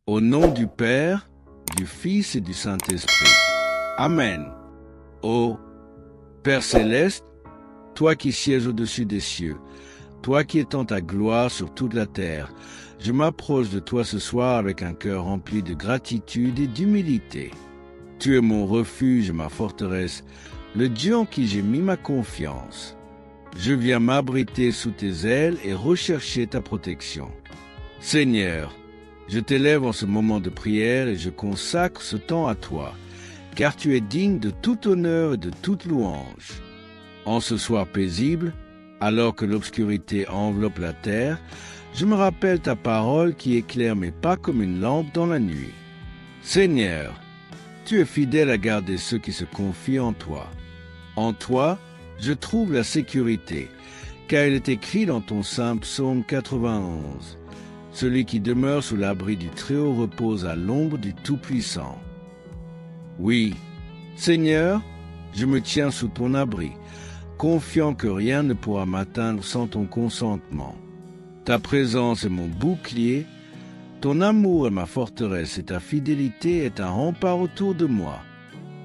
Au nom du Père, du Fils et du Saint-Esprit. Amen. Ô Père céleste, toi qui sièges au-dessus des cieux, toi qui étends ta gloire sur toute la terre, je m'approche de toi ce soir avec un cœur rempli de gratitude et d'humilité. Tu es mon refuge et ma forteresse, le Dieu en qui j'ai mis ma confiance. Je viens m'abriter sous tes ailes et rechercher ta protection. Seigneur, je t'élève en ce moment de prière et je consacre ce temps à toi, car tu es digne de tout honneur et de toute louange. En ce soir paisible, alors que l'obscurité enveloppe la terre, je me rappelle ta parole qui éclaire mes pas comme une lampe dans la nuit. Seigneur, tu es fidèle à garder ceux qui se confient en toi. En toi, je trouve la sécurité, car il est écrit dans ton saint psaume 91. Celui qui demeure sous l'abri du Très-Haut repose à l'ombre du Tout-Puissant. Oui, Seigneur, je me tiens sous ton abri, confiant que rien ne pourra m'atteindre sans ton consentement. Ta présence est mon bouclier, ton amour est ma forteresse et ta fidélité est un rempart autour de moi.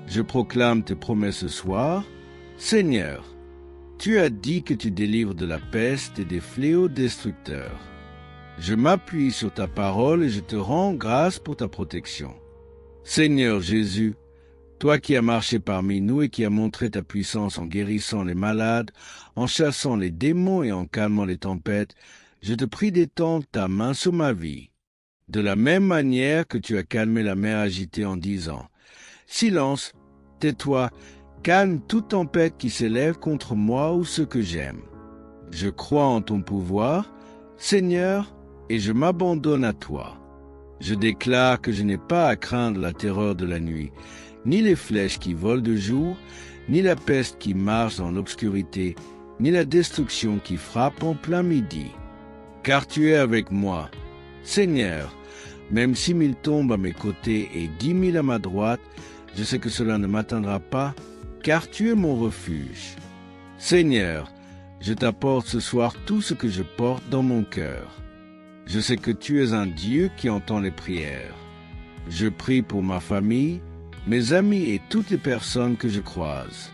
Je proclame tes promesses ce soir. Seigneur, tu as dit que tu délivres de la peste et des fléaux destructeurs. Je m'appuie sur ta parole et je te rends grâce pour ta protection. Seigneur Jésus, toi qui as marché parmi nous et qui as montré ta puissance en guérissant les malades, en chassant les démons et en calmant les tempêtes, je te prie d'étendre ta main sur ma vie. De la même manière que tu as calmé la mer agitée en disant « Silence, tais-toi, calme toute tempête qui s'élève contre moi ou ceux que j'aime. » Je crois en ton pouvoir, Seigneur, et je m'abandonne à toi. Je déclare que je n'ai pas à craindre la terreur de la nuit, ni les flèches qui volent de jour, ni la peste qui marche dans l'obscurité, ni la destruction qui frappe en plein midi. Car tu es avec moi. Seigneur, même 6 000 tombent à mes côtés et 10 000 à ma droite, je sais que cela ne m'atteindra pas, car tu es mon refuge. Seigneur, je t'apporte ce soir tout ce que je porte dans mon cœur. Je sais que tu es un Dieu qui entend les prières. Je prie pour ma famille, mes amis et toutes les personnes que je croise.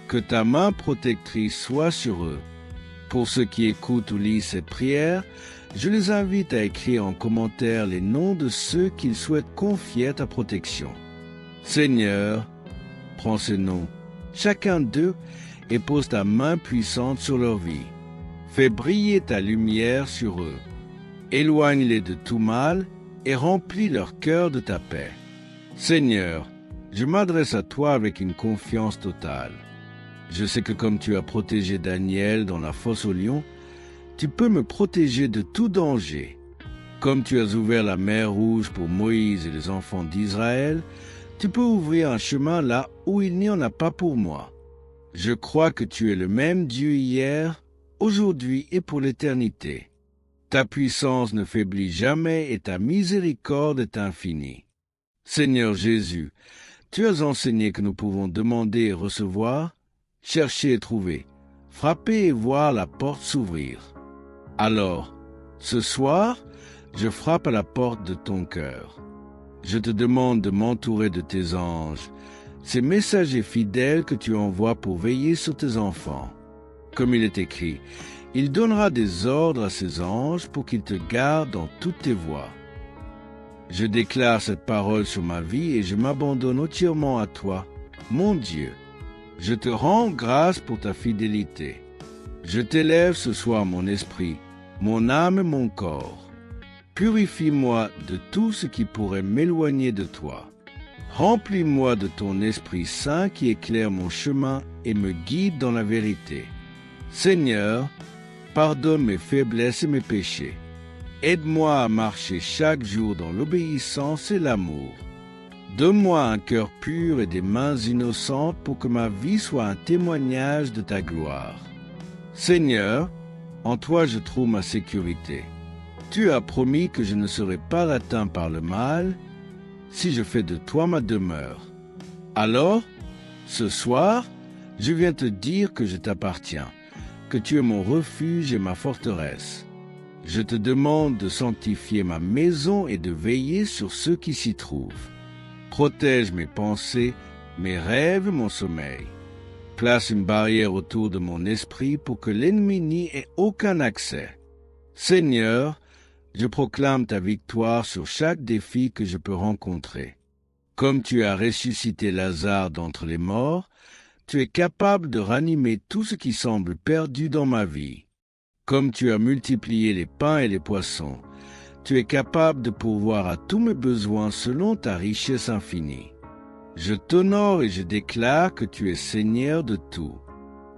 Que ta main protectrice soit sur eux. Pour ceux qui écoutent ou lisent cette prière, je les invite à écrire en commentaire les noms de ceux qu'ils souhaitent confier à ta protection. Seigneur, prends ces noms, chacun d'eux, et pose ta main puissante sur leur vie. Fais briller ta lumière sur eux. Éloigne-les de tout mal et remplis leur cœur de ta paix. Seigneur, je m'adresse à toi avec une confiance totale. Je sais que comme tu as protégé Daniel dans la fosse aux lions, tu peux me protéger de tout danger. Comme tu as ouvert la mer Rouge pour Moïse et les enfants d'Israël, tu peux ouvrir un chemin là où il n'y en a pas pour moi. Je crois que tu es le même Dieu hier, aujourd'hui et pour l'éternité. Ta puissance ne faiblit jamais et ta miséricorde est infinie. Seigneur Jésus, tu as enseigné que nous pouvons demander et recevoir, chercher et trouver, frapper et voir la porte s'ouvrir. Alors, ce soir, je frappe à la porte de ton cœur. Je te demande de m'entourer de tes anges, ces messagers fidèles que tu envoies pour veiller sur tes enfants. Comme il est écrit, il donnera des ordres à ses anges pour qu'ils te gardent dans toutes tes voies. Je déclare cette parole sur ma vie et je m'abandonne entièrement à toi, mon Dieu. Je te rends grâce pour ta fidélité. Je t'élève ce soir mon esprit, mon âme et mon corps. Purifie-moi de tout ce qui pourrait m'éloigner de toi. Remplis-moi de ton Esprit Saint qui éclaire mon chemin et me guide dans la vérité. Seigneur, pardonne mes faiblesses et mes péchés. Aide-moi à marcher chaque jour dans l'obéissance et l'amour. Donne-moi un cœur pur et des mains innocentes pour que ma vie soit un témoignage de ta gloire. Seigneur, en toi je trouve ma sécurité. Tu as promis que je ne serai pas atteint par le mal si je fais de toi ma demeure. Alors, ce soir, je viens te dire que je t'appartiens, que tu es mon refuge et ma forteresse. Je te demande de sanctifier ma maison et de veiller sur ceux qui s'y trouvent. Protège mes pensées, mes rêves et mon sommeil. Place une barrière autour de mon esprit pour que l'ennemi n'y ait aucun accès. Seigneur, je proclame ta victoire sur chaque défi que je peux rencontrer. Comme tu as ressuscité Lazare d'entre les morts, tu es capable de ranimer tout ce qui semble perdu dans ma vie. Comme tu as multiplié les pains et les poissons, tu es capable de pourvoir à tous mes besoins selon ta richesse infinie. Je t'honore et je déclare que tu es Seigneur de tout.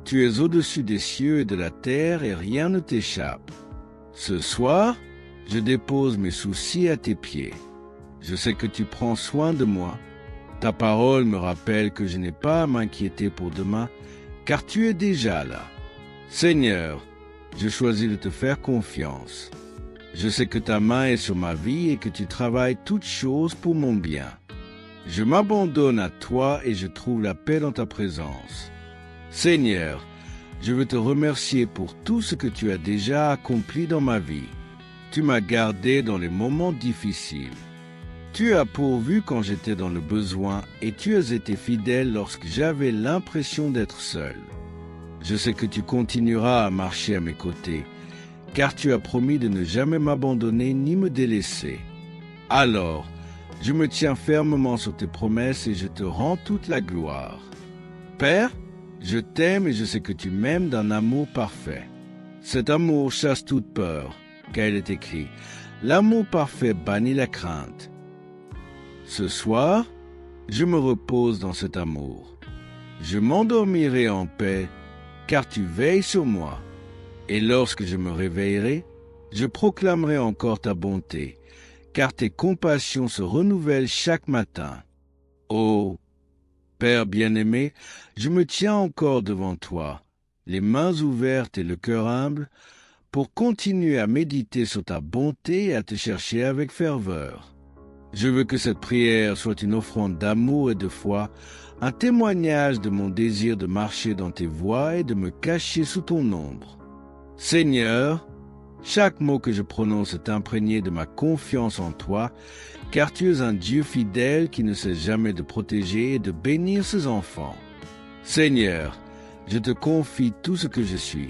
Tu es au-dessus des cieux et de la terre et rien ne t'échappe. Ce soir, je dépose mes soucis à tes pieds. Je sais que tu prends soin de moi. Ta parole me rappelle que je n'ai pas à m'inquiéter pour demain, car tu es déjà là. Seigneur, je choisis de te faire confiance. Je sais que ta main est sur ma vie et que tu travailles toutes choses pour mon bien. Je m'abandonne à toi et je trouve la paix dans ta présence. Seigneur, je veux te remercier pour tout ce que tu as déjà accompli dans ma vie. Tu m'as gardé dans les moments difficiles. Tu as pourvu quand j'étais dans le besoin et tu as été fidèle lorsque j'avais l'impression d'être seul. Je sais que tu continueras à marcher à mes côtés, car tu as promis de ne jamais m'abandonner ni me délaisser. Alors, je me tiens fermement sur tes promesses et je te rends toute la gloire. Père, je t'aime et je sais que tu m'aimes d'un amour parfait. Cet amour chasse toute peur, car il est écrit, « L'amour parfait bannit la crainte ». Ce soir, je me repose dans cet amour. Je m'endormirai en paix, car tu veilles sur moi. Et lorsque je me réveillerai, je proclamerai encore ta bonté, car tes compassions se renouvellent chaque matin. Ô Père bien-aimé, je me tiens encore devant toi, les mains ouvertes et le cœur humble, pour continuer à méditer sur ta bonté et à te chercher avec ferveur. Je veux que cette prière soit une offrande d'amour et de foi, un témoignage de mon désir de marcher dans tes voies et de me cacher sous ton ombre. Seigneur, chaque mot que je prononce est imprégné de ma confiance en toi, car tu es un Dieu fidèle qui ne cesse jamais de protéger et de bénir ses enfants. Seigneur, je te confie tout ce que je suis,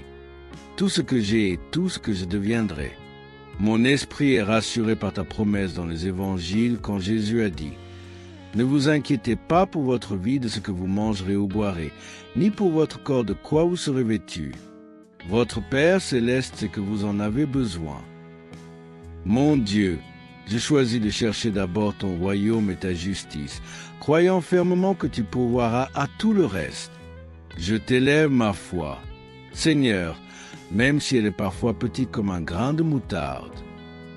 tout ce que j'ai et tout ce que je deviendrai. Mon esprit est rassuré par ta promesse dans les évangiles quand Jésus a dit « Ne vous inquiétez pas pour votre vie de ce que vous mangerez ou boirez, ni pour votre corps de quoi vous serez vêtus. Votre Père céleste sait que vous en avez besoin. Mon Dieu, je choisis de chercher d'abord ton royaume et ta justice, croyant fermement que tu pourvoiras à tout le reste. Je t'élève ma foi. Seigneur, même si elle est parfois petite comme un grain de moutarde,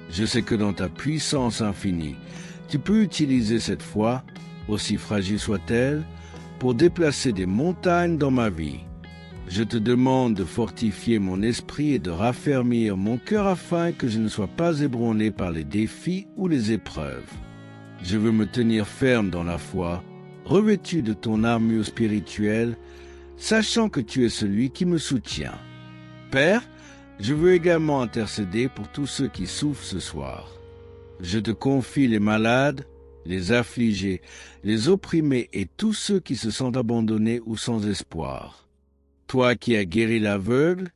je sais que dans ta puissance infinie, tu peux utiliser cette foi, aussi fragile soit-elle, pour déplacer des montagnes dans ma vie. Je te demande de fortifier mon esprit et de raffermir mon cœur afin que je ne sois pas ébranlé par les défis ou les épreuves. Je veux me tenir ferme dans la foi, revêtu de ton armure spirituelle, sachant que tu es celui qui me soutient. Père, je veux également intercéder pour tous ceux qui souffrent ce soir. Je te confie les malades, les affligés, les opprimés et tous ceux qui se sentent abandonnés ou sans espoir. Toi qui as guéri l'aveugle,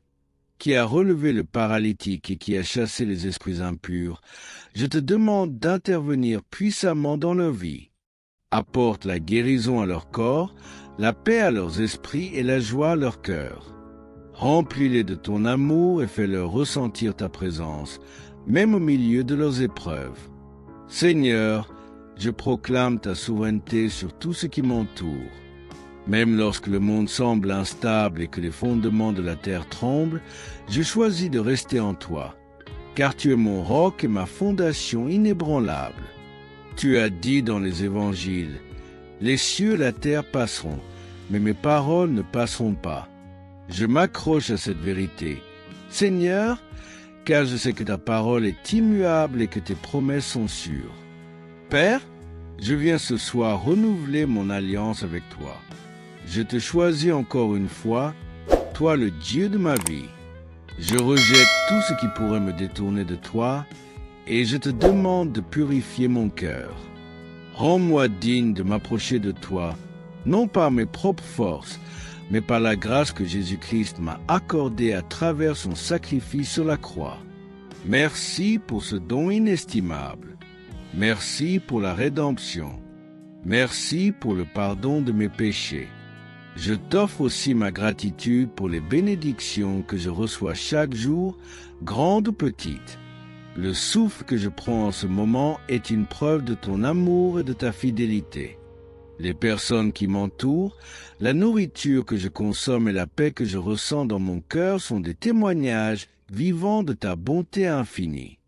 qui as relevé le paralytique et qui as chassé les esprits impurs, je te demande d'intervenir puissamment dans leur vie. Apporte la guérison à leur corps, la paix à leurs esprits et la joie à leur cœur. Remplis-les de ton amour et fais-leur ressentir ta présence, même au milieu de leurs épreuves. Seigneur, je proclame ta souveraineté sur tout ce qui m'entoure. Même lorsque le monde semble instable et que les fondements de la terre tremblent, je choisis de rester en toi, car tu es mon roc et ma fondation inébranlable. Tu as dit dans les évangiles, « Les cieux et la terre passeront, mais mes paroles ne passeront pas. » Je m'accroche à cette vérité. Seigneur, car je sais que ta parole est immuable et que tes promesses sont sûres. Père, je viens ce soir renouveler mon alliance avec toi. Je te choisis encore une fois, toi le Dieu de ma vie. Je rejette tout ce qui pourrait me détourner de toi, et je te demande de purifier mon cœur. Rends-moi digne de m'approcher de toi, non par mes propres forces, mais par la grâce que Jésus-Christ m'a accordée à travers son sacrifice sur la croix. Merci pour ce don inestimable. Merci pour la rédemption. Merci pour le pardon de mes péchés. Je t'offre aussi ma gratitude pour les bénédictions que je reçois chaque jour, grandes ou petites. Le souffle que je prends en ce moment est une preuve de ton amour et de ta fidélité. Les personnes qui m'entourent, la nourriture que je consomme et la paix que je ressens dans mon cœur sont des témoignages vivants de ta bonté infinie.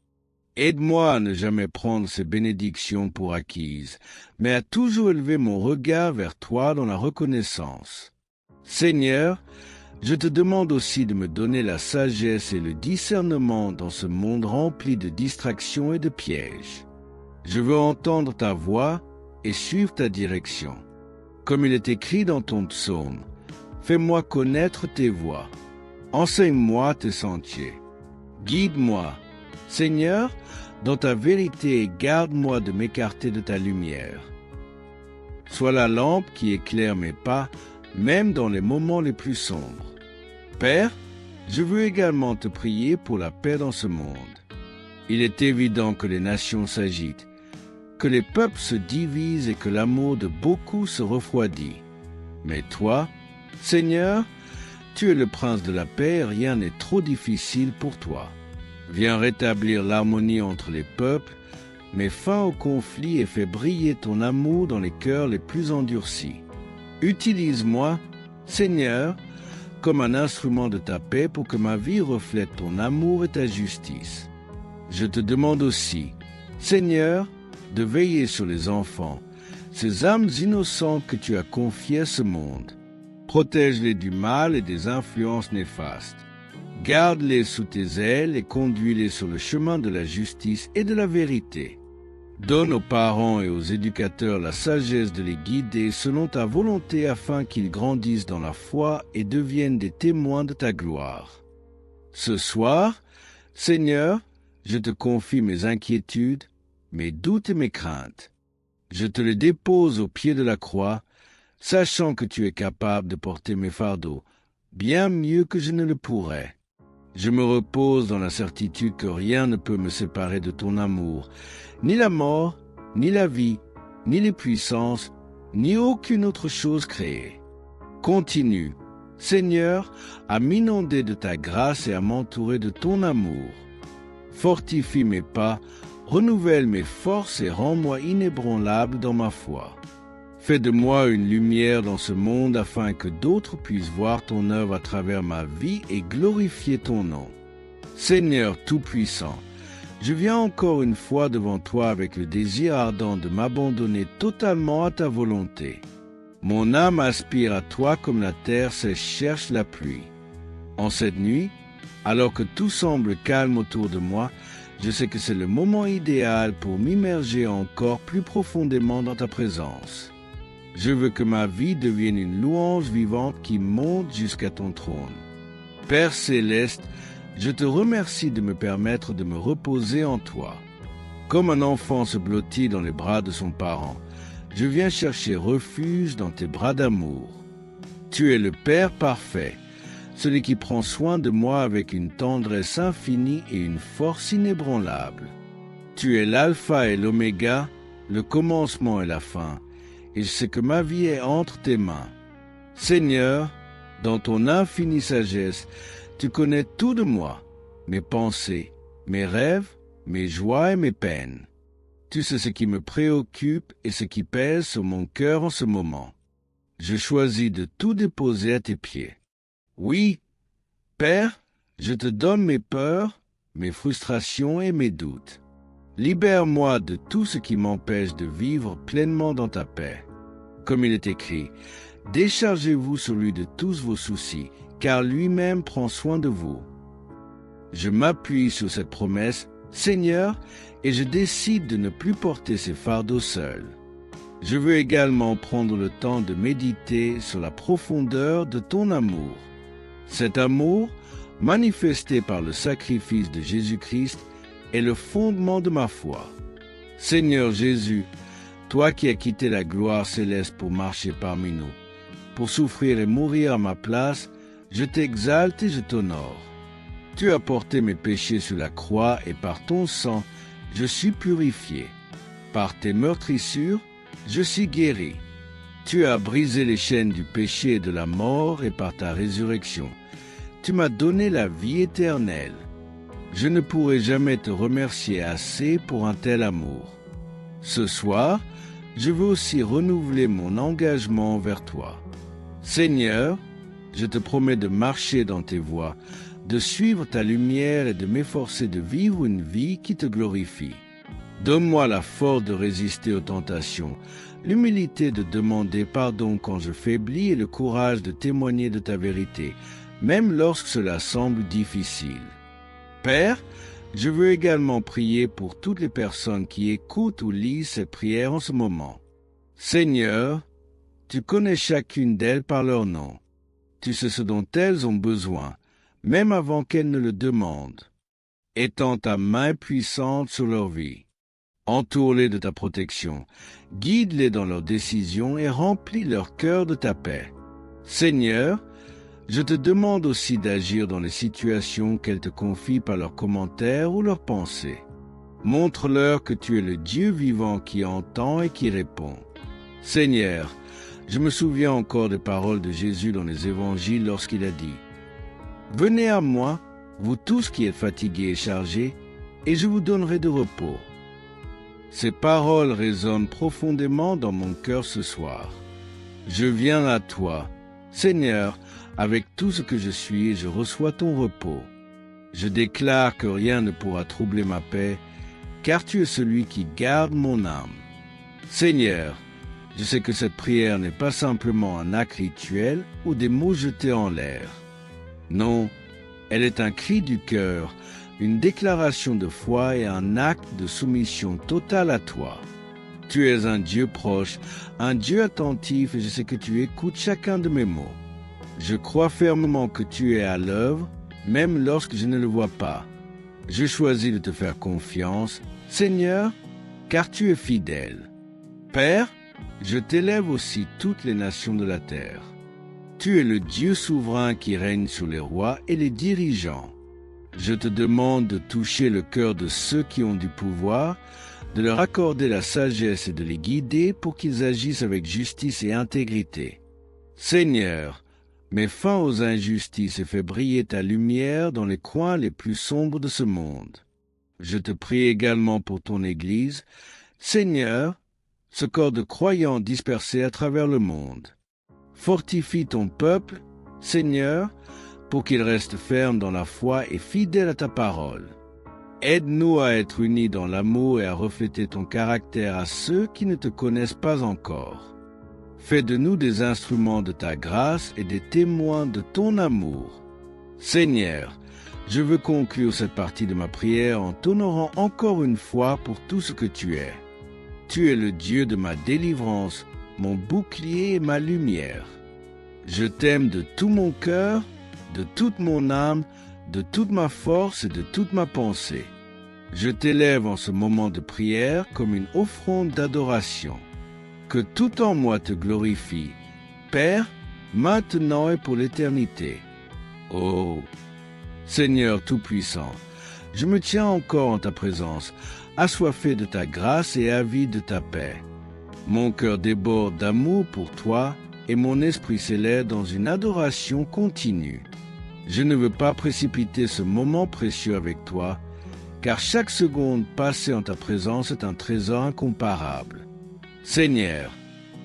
Aide-moi à ne jamais prendre ces bénédictions pour acquises, mais à toujours élever mon regard vers toi dans la reconnaissance. Seigneur, je te demande aussi de me donner la sagesse et le discernement dans ce monde rempli de distractions et de pièges. Je veux entendre ta voix et suivre ta direction. Comme il est écrit dans ton psaume, fais-moi connaître tes voies. Enseigne-moi tes sentiers. Guide-moi. Seigneur, dans ta vérité, garde-moi de m'écarter de ta lumière. Sois la lampe qui éclaire mes pas, même dans les moments les plus sombres. Père, je veux également te prier pour la paix dans ce monde. Il est évident que les nations s'agitent, que les peuples se divisent et que l'amour de beaucoup se refroidit. Mais toi, Seigneur, tu es le prince de la paix et rien n'est trop difficile pour toi. Viens rétablir l'harmonie entre les peuples, mets fin au conflit et fais briller ton amour dans les cœurs les plus endurcis. Utilise-moi, Seigneur, comme un instrument de ta paix pour que ma vie reflète ton amour et ta justice. Je te demande aussi, Seigneur, de veiller sur les enfants, ces âmes innocentes que tu as confiées à ce monde. Protège-les du mal et des influences néfastes. Garde-les sous tes ailes et conduis-les sur le chemin de la justice et de la vérité. Donne aux parents et aux éducateurs la sagesse de les guider selon ta volonté afin qu'ils grandissent dans la foi et deviennent des témoins de ta gloire. Ce soir, Seigneur, je te confie mes inquiétudes, mes doutes et mes craintes. Je te les dépose au pied de la croix, sachant que tu es capable de porter mes fardeaux, bien mieux que je ne le pourrais. Je me repose dans la certitude que rien ne peut me séparer de ton amour, ni la mort, ni la vie, ni les puissances, ni aucune autre chose créée. Continue, Seigneur, à m'inonder de ta grâce et à m'entourer de ton amour. Fortifie mes pas, renouvelle mes forces et rends-moi inébranlable dans ma foi. Fais de moi une lumière dans ce monde afin que d'autres puissent voir ton œuvre à travers ma vie et glorifier ton nom. Seigneur Tout-Puissant, je viens encore une fois devant toi avec le désir ardent de m'abandonner totalement à ta volonté. Mon âme aspire à toi comme la terre cherche la pluie. En cette nuit, alors que tout semble calme autour de moi, je sais que c'est le moment idéal pour m'immerger encore plus profondément dans ta présence. Je veux que ma vie devienne une louange vivante qui monte jusqu'à ton trône. Père céleste, je te remercie de me permettre de me reposer en toi. Comme un enfant se blottit dans les bras de son parent, je viens chercher refuge dans tes bras d'amour. Tu es le Père parfait, celui qui prend soin de moi avec une tendresse infinie et une force inébranlable. Tu es l'alpha et l'oméga, le commencement et la fin, et je sais que ma vie est entre tes mains. Seigneur, dans ton infinie sagesse, tu connais tout de moi, mes pensées, mes rêves, mes joies et mes peines. Tu sais ce qui me préoccupe et ce qui pèse sur mon cœur en ce moment. Je choisis de tout déposer à tes pieds. Oui, Père, je te donne mes peurs, mes frustrations et mes doutes. Libère-moi de tout ce qui m'empêche de vivre pleinement dans ta paix. Comme il est écrit, déchargez-vous sur lui de tous vos soucis, car lui-même prend soin de vous. Je m'appuie sur cette promesse, Seigneur, et je décide de ne plus porter ces fardeaux seul. Je veux également prendre le temps de méditer sur la profondeur de ton amour. Cet amour, manifesté par le sacrifice de Jésus-Christ, est le fondement de ma foi. Seigneur Jésus, toi qui as quitté la gloire céleste pour marcher parmi nous, pour souffrir et mourir à ma place, je t'exalte et je t'honore. Tu as porté mes péchés sur la croix et par ton sang, je suis purifié. Par tes meurtrissures, je suis guéri. Tu as brisé les chaînes du péché et de la mort et par ta résurrection, tu m'as donné la vie éternelle. Je ne pourrai jamais te remercier assez pour un tel amour. Ce soir, je veux aussi renouveler mon engagement envers toi. Seigneur, je te promets de marcher dans tes voies, de suivre ta lumière et de m'efforcer de vivre une vie qui te glorifie. Donne-moi la force de résister aux tentations, l'humilité de demander pardon quand je faiblis et le courage de témoigner de ta vérité, même lorsque cela semble difficile. Père, je veux également prier pour toutes les personnes qui écoutent ou lisent ces prières en ce moment. Seigneur, tu connais chacune d'elles par leur nom. Tu sais ce dont elles ont besoin, même avant qu'elles ne le demandent. Étends ta main puissante sur leur vie. Entoure-les de ta protection, guide-les dans leurs décisions et remplis leur cœur de ta paix. Seigneur, je te demande aussi d'agir dans les situations qu'elles te confient par leurs commentaires ou leurs pensées. Montre-leur que tu es le Dieu vivant qui entend et qui répond. Seigneur, je me souviens encore des paroles de Jésus dans les évangiles lorsqu'il a dit « Venez à moi, vous tous qui êtes fatigués et chargés, et je vous donnerai de repos. » Ces paroles résonnent profondément dans mon cœur ce soir. Je viens à toi, Seigneur, avec tout ce que je suis et je reçois ton repos. Je déclare que rien ne pourra troubler ma paix, car tu es celui qui garde mon âme. Seigneur, je sais que cette prière n'est pas simplement un acte rituel ou des mots jetés en l'air. Non, elle est un cri du cœur, une déclaration de foi et un acte de soumission totale à toi. Tu es un Dieu proche, un Dieu attentif et je sais que tu écoutes chacun de mes mots. Je crois fermement que tu es à l'œuvre, même lorsque je ne le vois pas. Je choisis de te faire confiance, Seigneur, car tu es fidèle. Père, je t'élève aussi toutes les nations de la terre. Tu es le Dieu souverain qui règne sur les rois et les dirigeants. Je te demande de toucher le cœur de ceux qui ont du pouvoir, de leur accorder la sagesse et de les guider pour qu'ils agissent avec justice et intégrité. Seigneur, mets fin aux injustices et fais briller ta lumière dans les coins les plus sombres de ce monde. Je te prie également pour ton Église. Seigneur, ce corps de croyants dispersés à travers le monde. Fortifie ton peuple, Seigneur, pour qu'il reste ferme dans la foi et fidèle à ta parole. Aide-nous à être unis dans l'amour et à refléter ton caractère à ceux qui ne te connaissent pas encore. Fais de nous des instruments de ta grâce et des témoins de ton amour. Seigneur, je veux conclure cette partie de ma prière en t'honorant encore une fois pour tout ce que tu es. Tu es le Dieu de ma délivrance, mon bouclier et ma lumière. Je t'aime de tout mon cœur, de toute mon âme, de toute ma force et de toute ma pensée. Je t'élève en ce moment de prière comme une offrande d'adoration. Que tout en moi te glorifie, Père, maintenant et pour l'éternité. Oh, Seigneur Tout-Puissant, je me tiens encore en ta présence, assoiffé de ta grâce et avide de ta paix. Mon cœur déborde d'amour pour toi et mon esprit s'élève dans une adoration continue. Je ne veux pas précipiter ce moment précieux avec toi, car chaque seconde passée en ta présence est un trésor incomparable. Seigneur,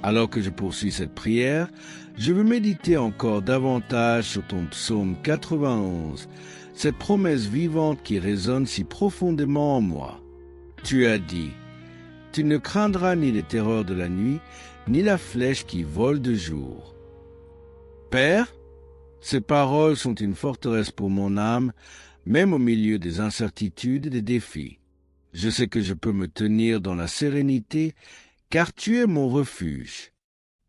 alors que je poursuis cette prière, je veux méditer encore davantage sur ton psaume 91, cette promesse vivante qui résonne si profondément en moi. Tu as dit, « Tu ne craindras ni les terreurs de la nuit, ni la flèche qui vole de jour. » Père, ces paroles sont une forteresse pour mon âme, même au milieu des incertitudes et des défis. Je sais que je peux me tenir dans la sérénité, car tu es mon refuge.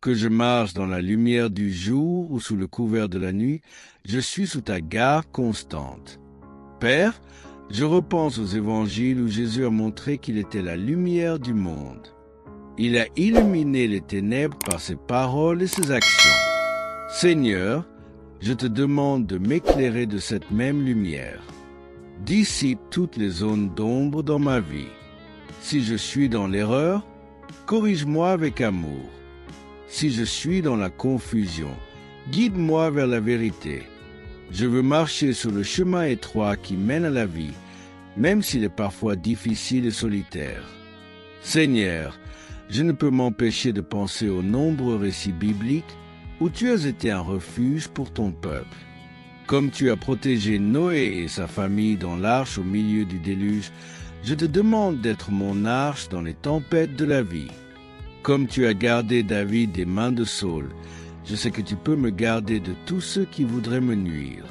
Que je marche dans la lumière du jour ou sous le couvert de la nuit, je suis sous ta garde constante. Père, je repense aux évangiles où Jésus a montré qu'il était la lumière du monde. Il a illuminé les ténèbres par ses paroles et ses actions. Seigneur, je te demande de m'éclairer de cette même lumière. Dissipe toutes les zones d'ombre dans ma vie. Si je suis dans l'erreur, corrige-moi avec amour. Si je suis dans la confusion, guide-moi vers la vérité. Je veux marcher sur le chemin étroit qui mène à la vie, même s'il est parfois difficile et solitaire. Seigneur, je ne peux m'empêcher de penser aux nombreux récits bibliques où tu as été un refuge pour ton peuple. Comme tu as protégé Noé et sa famille dans l'arche au milieu du déluge, je te demande d'être mon arche dans les tempêtes de la vie. Comme tu as gardé David des mains de Saul, je sais que tu peux me garder de tous ceux qui voudraient me nuire.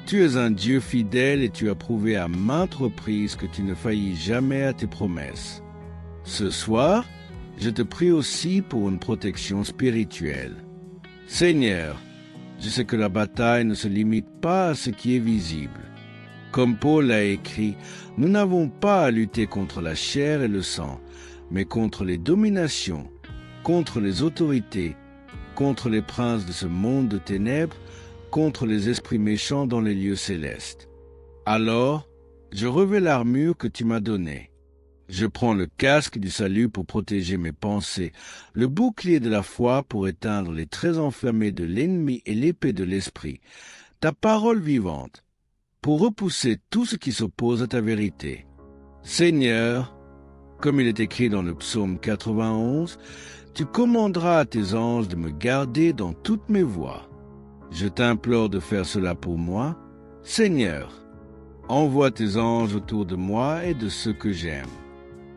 Tu es un Dieu fidèle et tu as prouvé à maintes reprises que tu ne faillis jamais à tes promesses. Ce soir, je te prie aussi pour une protection spirituelle. Seigneur, je sais que la bataille ne se limite pas à ce qui est visible. Comme Paul l'a écrit, nous n'avons pas à lutter contre la chair et le sang, mais contre les dominations, contre les autorités, contre les princes de ce monde de ténèbres, contre les esprits méchants dans les lieux célestes. Alors, je revêts l'armure que tu m'as donnée. Je prends le casque du salut pour protéger mes pensées, le bouclier de la foi pour éteindre les traits enflammés de l'ennemi et l'épée de l'esprit, ta parole vivante, pour repousser tout ce qui s'oppose à ta vérité. Seigneur, comme il est écrit dans le psaume 91, tu commanderas à tes anges de me garder dans toutes mes voies. Je t'implore de faire cela pour moi. Seigneur, envoie tes anges autour de moi et de ceux que j'aime.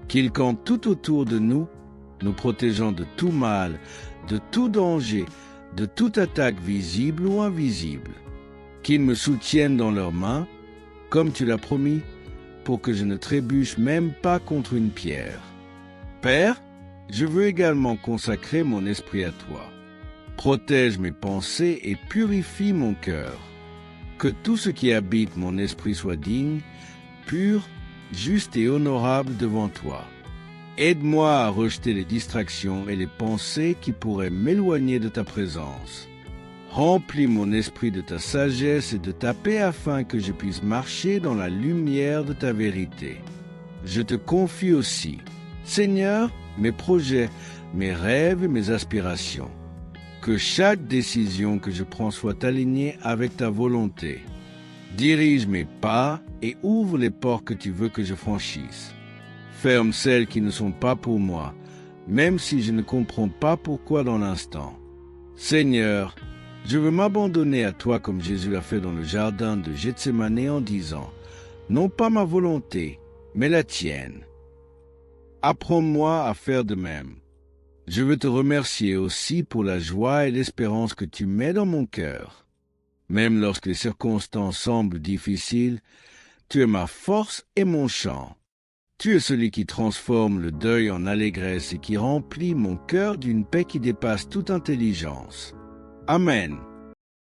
Qu'ils campent tout autour de nous, nous protégeant de tout mal, de tout danger, de toute attaque visible ou invisible. Qu'ils me soutiennent dans leurs mains, comme tu l'as promis, pour que je ne trébuche même pas contre une pierre. Père, je veux également consacrer mon esprit à toi. Protège mes pensées et purifie mon cœur. Que tout ce qui habite mon esprit soit digne, pur, juste et honorable devant toi. Aide-moi à rejeter les distractions et les pensées qui pourraient m'éloigner de ta présence. Remplis mon esprit de ta sagesse et de ta paix afin que je puisse marcher dans la lumière de ta vérité. Je te confie aussi, Seigneur, mes projets, mes rêves et mes aspirations. Que chaque décision que je prends soit alignée avec ta volonté. Dirige mes pas et ouvre les portes que tu veux que je franchisse. Ferme celles qui ne sont pas pour moi, même si je ne comprends pas pourquoi dans l'instant. Seigneur, je veux m'abandonner à toi comme Jésus l'a fait dans le jardin de Gethsémane en disant, non pas ma volonté, mais la tienne. Apprends-moi à faire de même. Je veux te remercier aussi pour la joie et l'espérance que tu mets dans mon cœur. Même lorsque les circonstances semblent difficiles, tu es ma force et mon chant. Tu es celui qui transforme le deuil en allégresse et qui remplit mon cœur d'une paix qui dépasse toute intelligence. Amen.